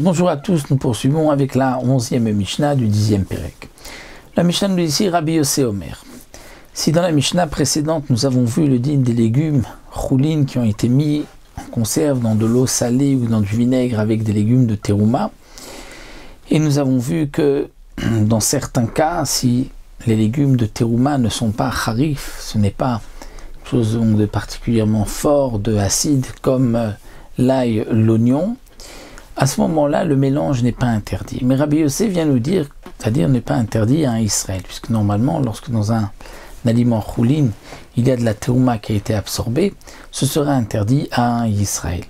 Bonjour à tous, nous poursuivons avec la 11e Mishnah du 10e Pérec. La Mishnah nous dit ici Rabbi Yossé Omer. Si dans la Mishnah précédente nous avons vu le din des légumes choulin qui ont été mis en conserve dans de l'eau salée ou dans du vinaigre avec des légumes de terouma, et nous avons vu que dans certains cas, si les légumes de terouma ne sont pas harif, ce n'est pas quelque chose de particulièrement fort, de acide comme l'ail, l'oignon, à ce moment-là, le mélange n'est pas interdit. Mais Rabbi Yossé vient nous dire, c'est-à-dire n'est pas interdit à un Israël, puisque normalement, lorsque dans un aliment choulin, il y a de la terouma qui a été absorbée, ce sera interdit à un Israël.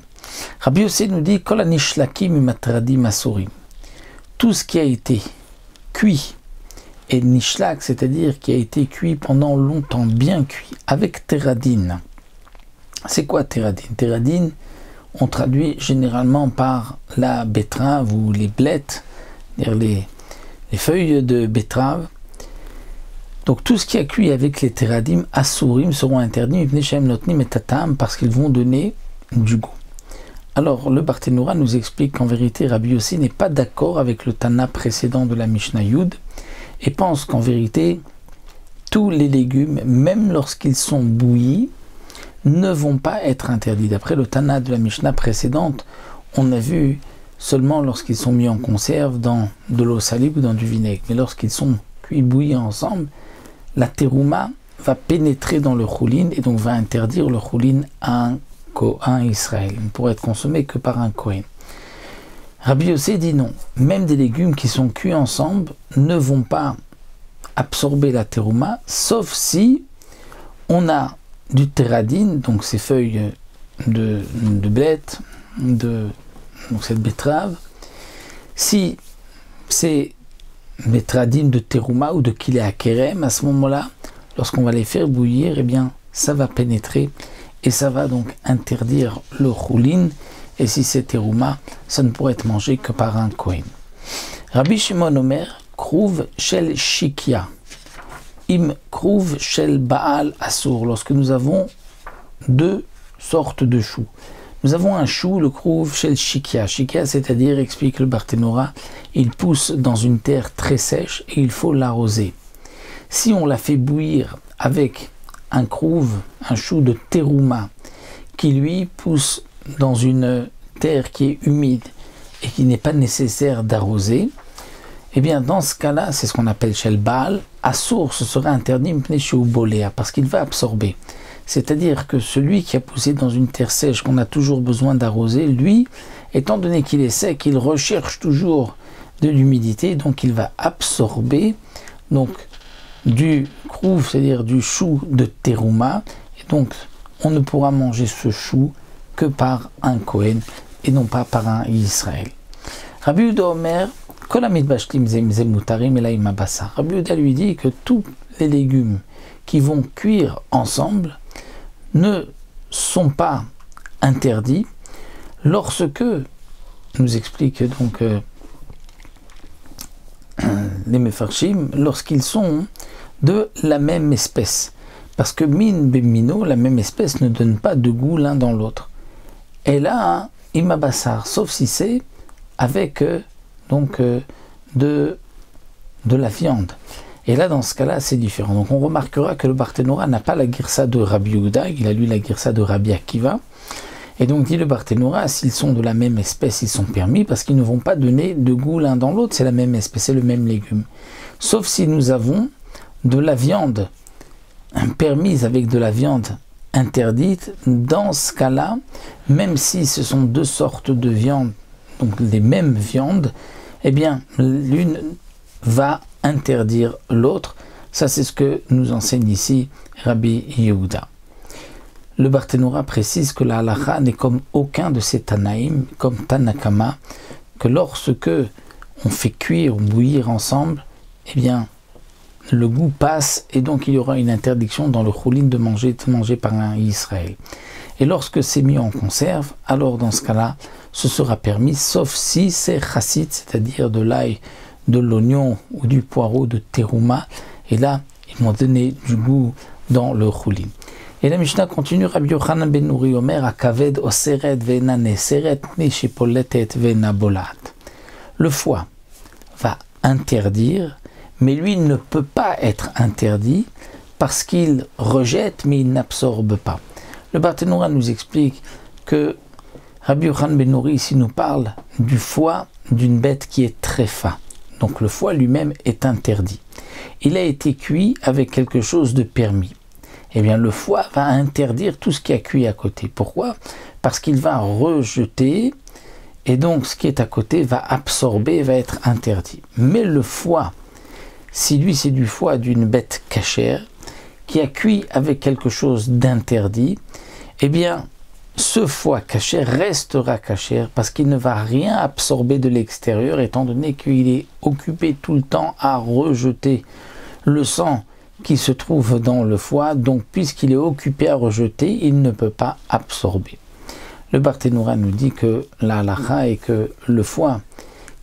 Rabbi Yossé nous dit Kol hanishlakim imatradim asurim. Tout ce qui a été cuit, et nishlak, c'est-à-dire qui a été cuit pendant longtemps, bien cuit, avec teradine. C'est quoi teradine? Teradine, on traduit généralement par la betterave ou les blettes, c'est-à-dire les feuilles de betterave. Donc tout ce qui est cuit avec les teradim, asurim, seront interdits, parce qu'ils vont donner du goût. Alors le Barthénoura nous explique qu'en vérité Rabbi Yossé n'est pas d'accord avec le Tana précédent de la Mishnah Yud et pense qu'en vérité tous les légumes, même lorsqu'ils sont bouillis, ne vont pas être interdits. D'après le Tana de la Mishnah précédente, on a vu seulement lorsqu'ils sont mis en conserve dans de l'eau salée ou dans du vinaigre. Mais lorsqu'ils sont cuits, bouillis ensemble, la terouma va pénétrer dans le choulin et donc va interdire le choulin à un Israël. Il ne pourrait être consommé que par un Kohen. Rabbi Yossé dit non. Même des légumes qui sont cuits ensemble ne vont pas absorber la terouma, sauf si on a du teradine, donc ces feuilles de blette, donc cette betterave. Si c'est des teradines de terouma ou de kilea kerem, à ce moment-là, lorsqu'on va les faire bouillir, eh bien, ça va pénétrer et ça va donc interdire le choulin. Et si c'est terouma, ça ne pourrait être mangé que par un Kohen. Rabbi Shimon Omer, krouv shel shikia. Im krouv shel baal asur. Lorsque nous avons deux sortes de choux. Nous avons un chou, le krouv shel shikia. Shikia, c'est-à-dire, explique le Barthénoura, il pousse dans une terre très sèche et il faut l'arroser. Si on la fait bouillir avec un krouv, un chou de terouma, qui lui pousse dans une terre qui est humide et qui n'est pas nécessaire d'arroser, eh bien dans ce cas-là, c'est ce qu'on appelle shel baal, assour, ce sera interdit parce qu'il va absorber. C'est-à-dire que celui qui a poussé dans une terre sèche qu'on a toujours besoin d'arroser, lui, étant donné qu'il est sec, il recherche toujours de l'humidité, donc il va absorber donc du krouv, c'est-à-dire du chou de terouma, et donc on ne pourra manger ce chou que par un Kohen et non pas par un Israël. Rabbi Yehuda Omer, Rabbi Yehuda lui dit que tous les légumes qui vont cuire ensemble ne sont pas interdits lorsque, nous explique donc les Mefarshim, lorsqu'ils sont de la même espèce. Parce que min bemino, la même espèce, ne donne pas de goût l'un dans l'autre. Et là, imabassar, sauf si c'est avec de la viande. Et là, dans ce cas-là, c'est différent. Donc on remarquera que le Barthénoura n'a pas la girsa de Rabbi Yehuda, il a lu la girsa de Rabbi Akiva. Et donc dit le Barthénoura, s'ils sont de la même espèce, ils sont permis parce qu'ils ne vont pas donner de goût l'un dans l'autre, c'est la même espèce, c'est le même légume. Sauf si nous avons de la viande permise avec de la viande interdite, dans ce cas-là, même si ce sont deux sortes de viande, donc les mêmes viandes, eh bien l'une va interdire l'autre. Ça c'est ce que nous enseigne ici Rabbi Yehuda. Le Barthénoura précise que la halacha n'est comme aucun de ces Tanaïm, comme Tanakama, que lorsque on fait cuire ou bouillir ensemble, eh bien le goût passe et donc il y aura une interdiction dans le choulin de manger par un Israël. Et lorsque c'est mis en conserve, alors dans ce cas-là, ce sera permis, sauf si c'est chassid, c'est-à-dire de l'ail, de l'oignon ou du poireau de terouma, et là, ils vont donner du goût dans le choulin. Et la Mishnah continue, Rabbi Yochanan ben Nuri Omer, Akaved oseret ve'ena neseret mi shepoletet ve'ena bolat. Le foie va interdire, mais lui ne peut pas être interdit parce qu'il rejette, mais il n'absorbe pas. Le Barthénoura nous explique que Rabbi Yochanan ben Nouri ici nous parle du foie d'une bête qui est tréfa. Donc le foie lui-même est interdit. Il a été cuit avec quelque chose de permis. Eh bien le foie va interdire tout ce qui a cuit à côté. Pourquoi? Parce qu'il va rejeter et donc ce qui est à côté va absorber, va être interdit. Mais le foie, si lui c'est du foie d'une bête cachère qui a cuit avec quelque chose d'interdit, eh bien ce foie cachère restera cachère parce qu'il ne va rien absorber de l'extérieur étant donné qu'il est occupé tout le temps à rejeter le sang qui se trouve dans le foie. Donc puisqu'il est occupé à rejeter, il ne peut pas absorber. Le Barthénoura nous dit que la halakha est que le foie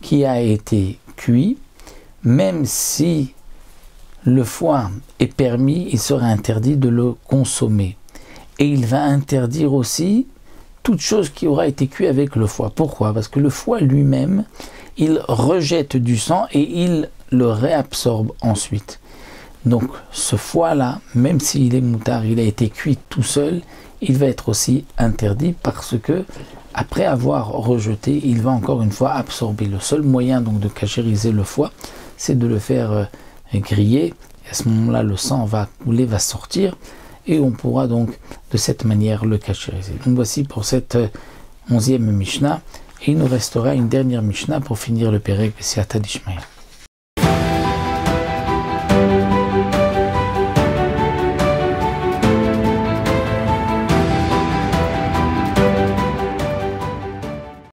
qui a été cuit, même si le foie est permis, il sera interdit de le consommer. Et il va interdire aussi toute chose qui aura été cuite avec le foie. Pourquoi? Parce que le foie lui-même, il rejette du sang et il le réabsorbe ensuite. Donc ce foie-là, même s'il est moutard, il a été cuit tout seul, il va être aussi interdit parce que après avoir rejeté, il va encore une fois absorber. Le seul moyen donc de cachériser le foie, c'est de le faire griller. Et à ce moment-là, le sang va couler, va sortir. Et on pourra donc de cette manière le cachériser. Donc voici pour cette 11e Mishnah. Et il nous restera une dernière Mishnah pour finir le Pérek B'Siata d'Ishmaël.